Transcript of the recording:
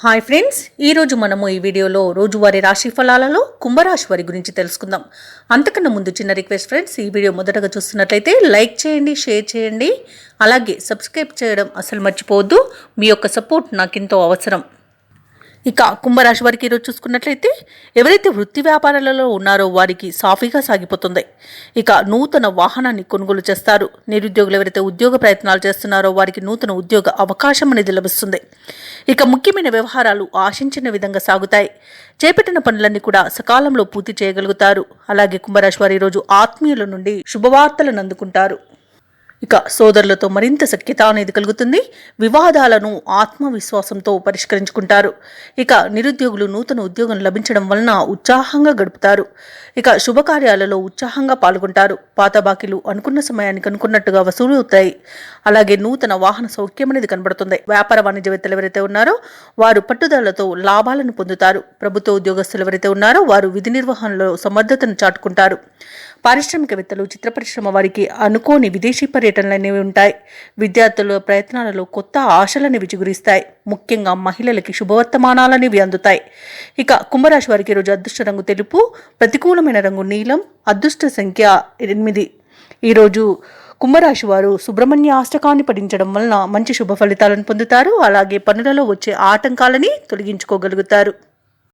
Hi friends, ఈరోజు మనము ఈ వీడియోలో రోజువారీ రాశి ఫలాలలో కుంభరాశి వారి గురించి తెలుసుకుందాం. అంతకన్నా ముందు చిన్న రిక్వెస్ట్ ఫ్రెండ్స్, ఈ వీడియో మొదటగా చూస్తున్నట్లయితే లైక్ చేయండి, షేర్ చేయండి, అలాగే సబ్స్క్రైబ్ చేయడం అసలు మర్చిపోవద్దు. మీ యొక్క సపోర్ట్ నాకెంతో అవసరం. ఇక కుంభరాశి వారికి ఈరోజు చూసుకున్నట్లయితే ఎవరైతే వృత్తి వ్యాపారాలలో ఉన్నారో వారికి సాఫీగా సాగిపోతుంది. ఇక నూతన వాహనాన్ని కొనుగోలు చేస్తారు. నిరుద్యోగులు ఎవరైతే ఉద్యోగ ప్రయత్నాలు చేస్తున్నారో వారికి నూతన ఉద్యోగ అవకాశం అనేది లభిస్తుంది. ఇక ముఖ్యమైన వ్యవహారాలు ఆశించిన విధంగా సాగుతాయి. చేపట్టిన పనులన్నీ కూడా సకాలంలో పూర్తి చేయగలుగుతారు. అలాగే కుంభరాశి వారు ఈరోజు ఆత్మీయుల నుండి శుభవార్తలను అందుకుంటారు. ఇక సోదరులతో మరింత సఖ్యత అనేది కలుగుతుంది. వివాదాలను ఆత్మవిశ్వాసంతో పరిష్కరించుకుంటారు. ఇక నిరుద్యోగులు నూతన ఉద్యోగం లభించడం వలన ఉత్సాహంగా గడుపుతారు. ఇక శుభకార్యాలలో ఉత్సాహంగా పాల్గొంటారు. పాత బాకీలు అనుకున్న సమయానికి అనుకున్నట్టుగా వసూలు అవుతాయి. అలాగే నూతన వాహన సౌఖ్యం అనేది కనబడుతుంది. వ్యాపార వాణిజ్యవేత్తలు ఎవరైతే ఉన్నారో వారు పట్టుదలతో లాభాలను పొందుతారు. ప్రభుత్వ ఉద్యోగస్తులు ఎవరైతే ఉన్నారో వారు విధి నిర్వహణలో సమర్థతను చాటుకుంటారు. పారిశ్రామికవేత్తలు, చిత్ర పరిశ్రమ వారికి అనుకోని విదేశీ పర్యటనలు అనేవి ఉంటాయి. విద్యార్థుల ప్రయత్నాలలో కొత్త ఆశలనేవి చిగురిస్తాయి. ముఖ్యంగా మహిళలకి శుభవర్తమానాలనేవి అందుతాయి. ఇక కుంభరాశి వారికి ఈరోజు అదృష్ట రంగు తెలుపు, ప్రతికూలమైన రంగు నీలం, అదృష్ట సంఖ్య 8. ఈరోజు కుంభరాశి వారు సుబ్రహ్మణ్య అష్టకాన్ని పఠించడం వలన మంచి శుభ ఫలితాలను పొందుతారు. అలాగే పనులలో వచ్చే ఆటంకాలని తొలగించుకోగలుగుతారు.